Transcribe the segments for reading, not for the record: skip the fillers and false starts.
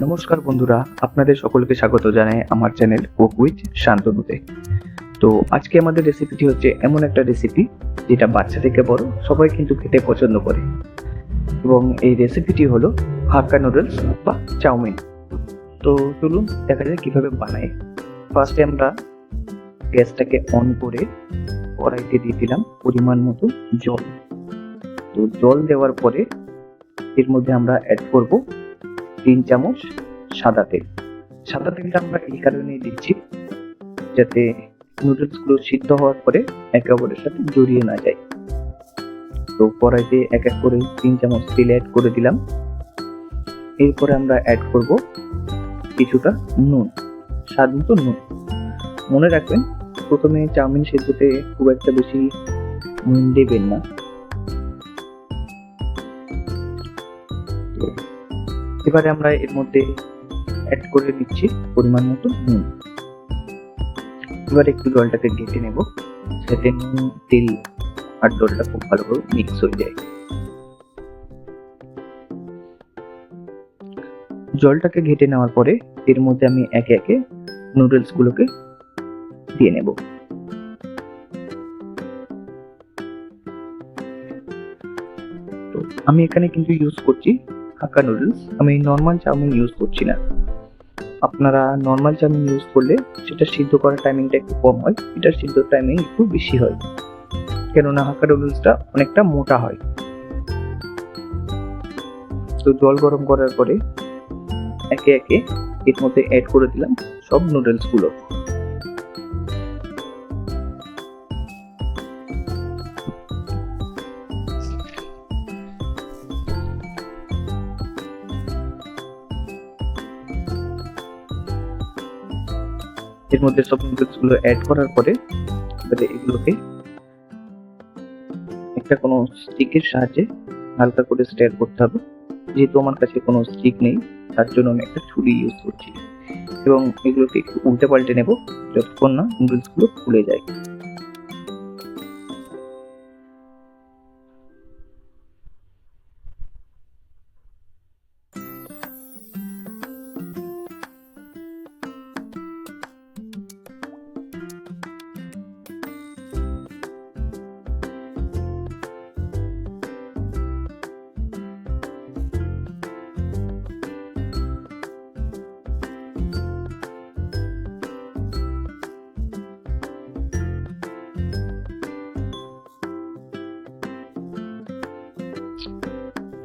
নমস্কার বন্ধুরা, আপনাদের সকলকে স্বাগত জানাই আমার চ্যানেল কুক উইথ শান্তনুতে। তো আজকে আমাদের রেসিপিটি হচ্ছে এমন একটা রেসিপি যেটা বাচ্চা থেকে বড় সবাই কিন্তু খেতে পছন্দ করে, এবং এই রেসিপিটি হলো হাক্কা নুডলস বা চাউমিন। তো চলুন দেখা যায় কিভাবে বানাই। ফার্স্টে আমরা গ্যাসটাকে অন করে কড়াইতে দিয়ে দিলাম পরিমাণ মতো জল। তো জল দেওয়ার পরে এর মধ্যে আমরা অ্যাড করব 3 চামচ সাদা তেল। সাদা তেলটা আমরা এই কারণেই দিচ্ছি যাতে নুডলস গুলো সিদ্ধ হওয়ার পরে একে অপরের সাথে জড়িয়ে না যায়। তো কড়াইতে এক এক করে 3 চামচ তেল অ্যাড করে দিলাম। এরপরে আমরা অ্যাড করব কিছুটা নুন, স্বাদ মতো নুন। মনে রাখবেন প্রথমে চাউমিন সেদ্ধতে খুব একটা বেশি নুন দেবেন না। এবারে আমরা এর মধ্যে অ্যাড করে দিচ্ছি পরিমাণ মতো নুন। এবার একটু জলটাকে ঘেটে নেব যাতে নুন, তেল আর জলটা খুব ভালোভাবে মিক্স হয়ে যায়। জলটাকে ঘেটে নেওয়ার পরে এর মধ্যে আমি একে একে নুডলস গুলোকে দিয়ে নেব। তো আমি এখানে কিন্তু ইউজ করছি হাক্কা নুডলস, আমি নর্মাল চাউমিন ইউজ করছি না। আপনারা নর্মাল চাউমিন ইউজ করলে সেটা সিদ্ধ করার টাইমিংটা একটু কম হয়, এটার সিদ্ধ টাইমিং একটু বেশি হয়, কেননা হাক্কা নুডলসটা অনেকটা মোটা হয়। তো জল গরম করার পরে একে একে এর মধ্যে অ্যাড করে দিলাম সব নুডলস গুলো। এর মধ্যে সব নুডলস গুলো অ্যাড করার পরে এবারে এগুলোকে একটা কোনো স্টিকের সাহায্যে হালকা করে স্টার করতে হবে। যেহেতু আমার কাছে কোনো স্টিক নেই তার জন্য আমি একটা ছুরি ইউজ করছি, এবং এগুলোকে একটু উল্টে পাল্টে নেব যতক্ষণ না নুডলস গুলো ফুলে যায়।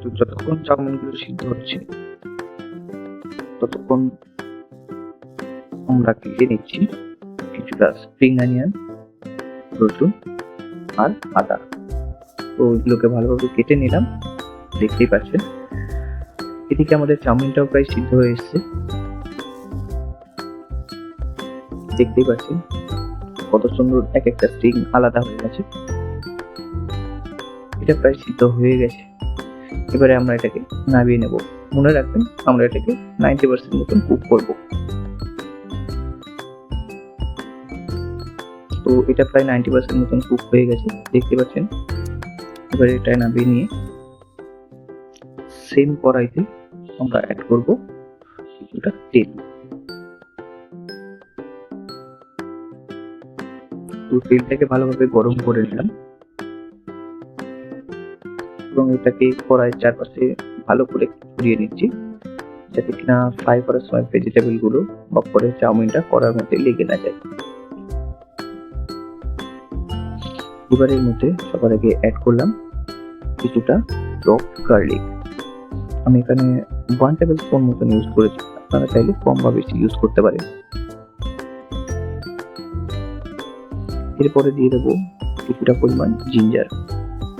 তো যতক্ষণ চাউমিন গুলো সিদ্ধ হচ্ছে ততক্ষণ আমরা কেটে নিচ্ছি কিছুটা স্প্রিং অনিয়ন, রসুন আর আদা। তো এগুলোকে ভালোভাবে কেটে নিলাম, দেখতেই পাচ্ছেন। এদিকে আমাদের চাউমিনটাও প্রায় সিদ্ধ হয়ে এসছে, দেখতেই পাচ্ছেন কত সুন্দর এক একটা স্প্রিং আলাদা হয়ে গেছে। এটা প্রায় সিদ্ধ হয়ে গেছে। এবারে আমরা এটাকে নামিয়ে নেব। মনে রাখবেন আমরা এটাকে 90% মতন কুক করব। তো এটা প্রায় 90% মতন কুক হয়ে গেছে, দেখতে পাচ্ছেন। এবারে এটা নামিয়ে নিয়ে সেম কড়াইতে আমরা অ্যাড করব কিছুটা তেল। তো তেলটাকে ভালোভাবে গরম করে নিলাম, এবং এটাকে কড়াইয়ের চারপাশে ভালো করে ঘুরিয়ে নিচ্ছি যাতে কিনা ফ্রাই করার সময় ভেজিটেবল গুলো বা পরে চাউমিনটা কড়ার মধ্যে লেগে না যায়। এবার এর মধ্যে সবার আগে অ্যাড করলাম কিছুটা চপ গার্লিক। আমি এখানে 1 টেবিল স্পুন মতন ইউজ করেছি, আপনারা চাইলে কম বা বেশি ইউজ করতে পারেন। এরপরে দিয়ে দেবো কিছুটা পরিমাণ জিঞ্জার,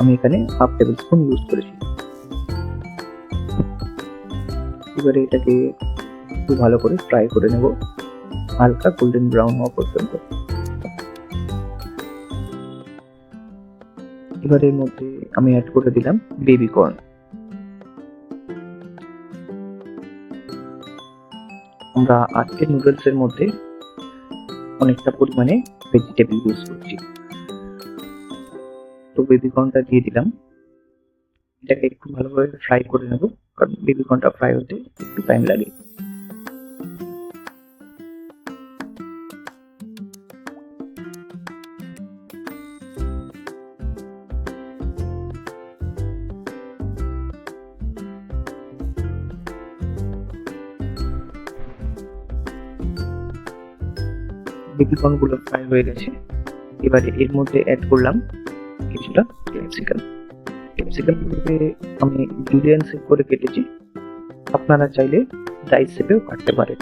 আমি এখানে 1/2 টেবিল স্পুন ইউজ করেছি। এবারে এটাকে একটু ভালো করে ফ্রাই করে নেব হালকা গোল্ডেন ব্রাউন হওয়া পর্যন্ত। এবারে এর মধ্যে আমি অ্যাড করে দিলাম বেবি কর্ন। আমরা আজকের নুডলস এর মধ্যে অনেকটা পরিমাণে ভেজিটেবল ইউজ করছি। তো বেবি কর্নটা দিয়ে দিলাম, এটাকে একটু ভালোভাবে ফ্রাই করে নেব, কারণ বেবি কর্নটা ফ্রাই হতে একটু টাইম লাগে। বেবি কর্ন গুলো ফ্রাই হয়ে গেছে। এবারে এর মধ্যে অ্যাড করলাম কিছুটা ক্যাপসিকাম। ক্যাপসিকাম গুলোকে আমি জুলিয়ান শেপ করে কেটেছি, আপনারা চাইলে ডাইস শেপেও কাটতে পারেন।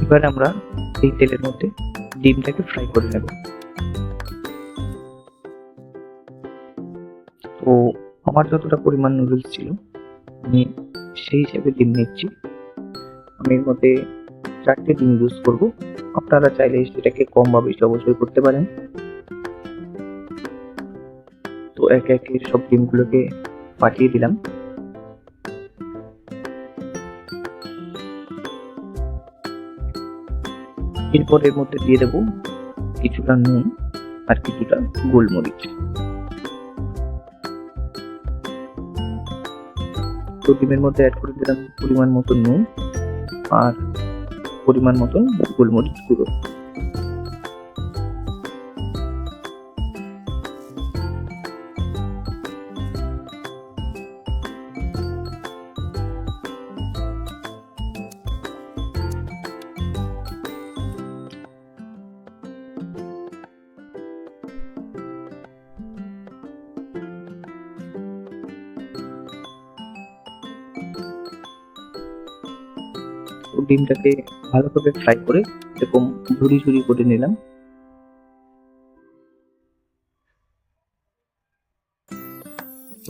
এবার আমরা এই তেলের মধ্যে ডিমটাকে ফ্রাই করে নেব। তো আমার যতটা পরিমাণ নুডলস ছিল আমি সেই হিসেবে ডিম নিচ্ছি। আমি এর মধ্যে 4টে ডিম ইউজ করব, আপনারা চাইলে সেটাকে কম বা বেশি অবশ্যই করতে পারেন। তো একে একে সব ডিমগুলোকে ফাটিয়ে দিলাম। এরপর এর মধ্যে দিয়ে দেবো কিছুটা নুন আর কিছুটা গোলমরিচ। তো ডিমের মধ্যে অ্যাড করে দিলাম পরিমাণ মতো নুন আর পরিমাণ মতন গোলমরিচ গুঁড়ো। ডিমটাকে ভালোভাবে ফ্রাই করে এরকম ঝুরি ঝুরি করে নিলাম।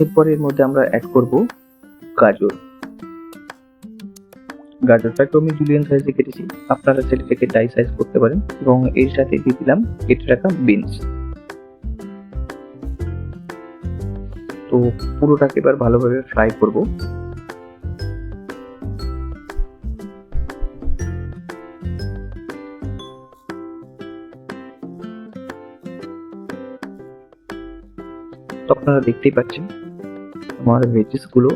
এরপর এর মধ্যে আমরা অ্যাড করব গাজর। গাজরটাকে আমি জুলিয়ান সাইজে কেটেছি, আপনারা চাইলে এটাকে ডাই সাইজ করতে পারেন। এবং এর সাথে দিয়ে দিলাম কেটে রাখা বিনস। তো পুরোটাকে এবার ভালোভাবে ফ্রাই করব। তো আপনারা দেখতেই পাচ্ছেন আমার ভেজিস গুলো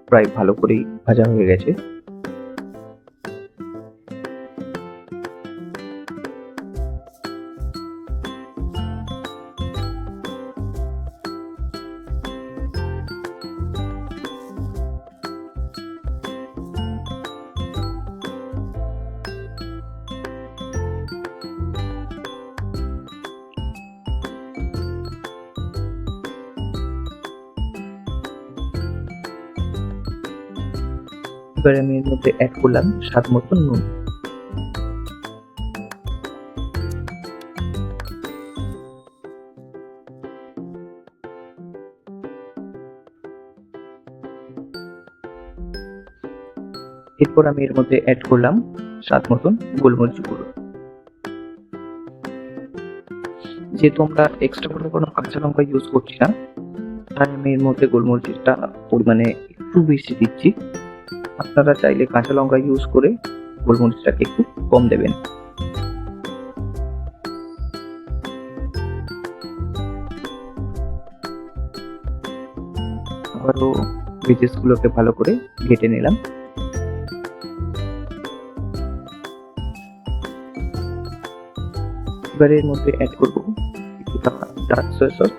প্রায় ভালো করেই ভাজা হয়ে গেছে। এবার আমি এর মধ্যে অ্যাড করলাম স্বাদ মতো নুন। এরপর আমি এর মধ্যে অ্যাড করলাম স্বাদ মতন গোলমরিচ গুঁড়ো। যেহেতু আমরা এক্সট্রা করে কোনো কাঁচা লঙ্কা ইউজ করছি না, তাই আমি এর মধ্যে গোলমরিচটা পরিমাণে একটু বেশি দিচ্ছি। আপনারা চাইলে কাঁচা লঙ্কা ইউজ করে গোলমরিচটাকে একটু কম দেবেন। আবারও ভেজিস গুলোকে ভালো করে ঘেটে নিলাম। এবারে এর মধ্যে অ্যাড করবো কিছুটা ডার্ক সয়া সস,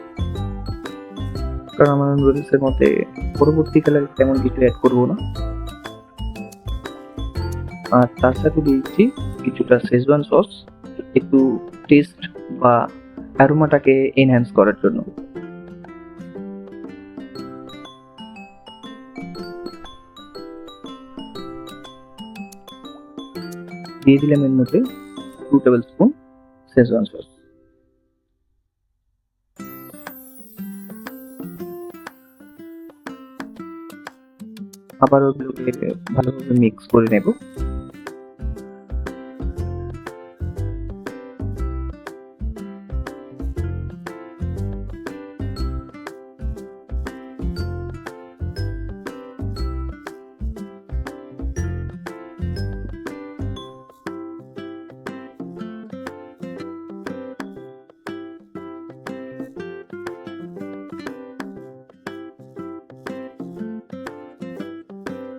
কারণ আমার নুডলসের মধ্যে পরবর্তীকালে তেমন কিছু অ্যাড করবো না। আর তার সাথে দিয়েছি কিছুটা শেজওয়ান সস, একটু টেস্ট বা অ্যারোমাটাকে এনহ্যান্স করার জন্য। দিয়ে দিলাম এর মধ্যে 2 টেবিল স্পুন শেজওয়ান সস। আবার ওগুলোকে ভালোভাবে মিক্স করে নেব।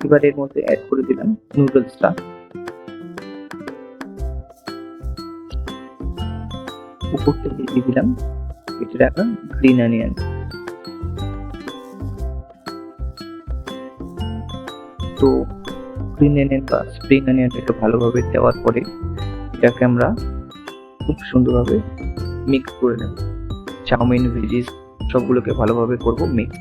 এবার এর মধ্যে অ্যাড করে দিলাম নুডলসটা, উপর থেকে দিয়ে দিলাম কেটে রাখা গ্রিন অনিয়ন। তো গ্রিন অনিয়ন বা স্প্রিং অনিয়নটাকে ভালোভাবে দেওয়ার পরে এটাকে আমরা খুব সুন্দরভাবে মিক্স করে নেব। চাউমিন ভেজিস সবগুলোকে ভালোভাবে করব মিক্স।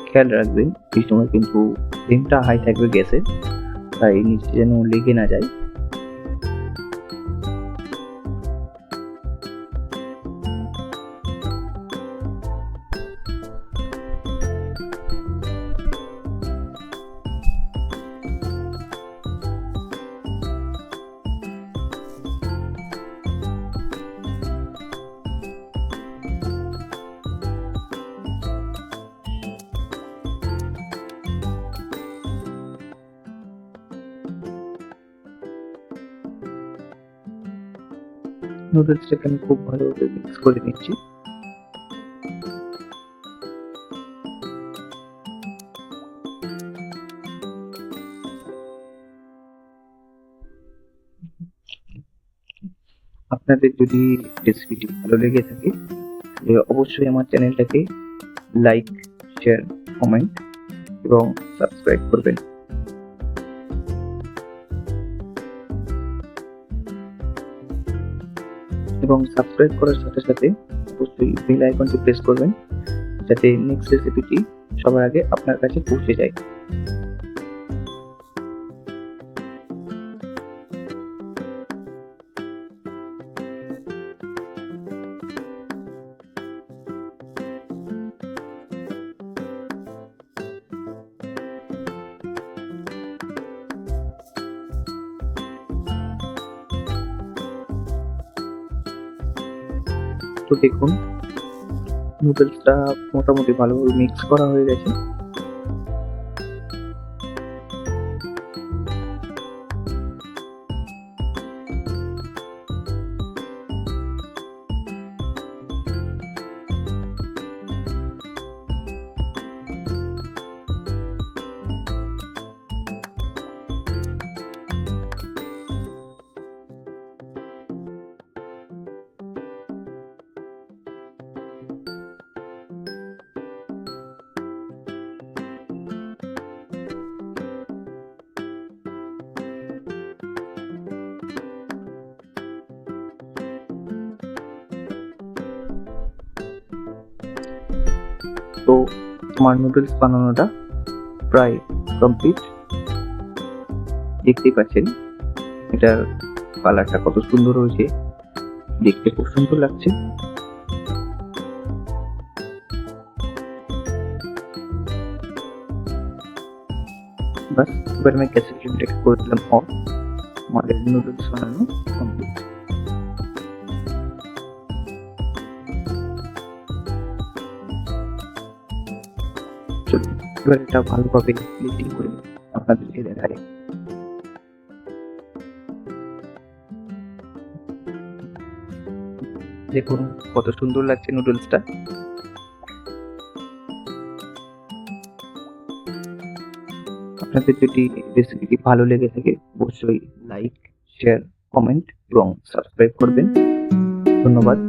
খেয়াল রাখবেন এই সময় কিন্তু ফ্লেমটা হাই থাকবে গ্যাসের, তাই নিচে যেন লেগে না যায়। নুডলসটাকে আমি খুব ভালোভাবে মিক্স করে নিচ্ছি। আপনাদের যদি রেসিপিটি ভালো লেগে থাকে তাহলে অবশ্যই আমার চ্যানেলটাকে লাইক, শেয়ার, কমেন্ট এবং সাবস্ক্রাইব করবেন। এবং সাবস্ক্রাইব করার সাথে সাথে অবশ্যই বেল আইকনটি প্রেস করবেন যাতে নেক্সট রেসিপিটি সবার আগে আপনার কাছে পৌঁছে যায়। তো দেখুন নুডলসটা মোটামুটি ভালোভাবে মিক্স করা হয়ে গেছে। তো আমার নুডলস বানানোটা প্রায় কমপ্লিট। দেখতেই পাচ্ছেন এটার কালারটা কত সুন্দর হয়েছে, দেখতে খুব সুন্দর লাগছে। বাস এবার আমি গ্যাসের ফ্লেমটাকে করে দিলাম অফ। আমাদের নুডলস বানানো কমপ্লিট। এবার এটা ভালোভাবে প্লেটিং করে আপনাদেরকে দেখাই। দেখুন কত সুন্দর লাগছে নুডলসটা। আপনাদের যদি রেসিপিটি ভালো লেগে থাকে অবশ্যই লাইক, শেয়ার, কমেন্ট এবং সাবস্ক্রাইব করবেন। ধন্যবাদ।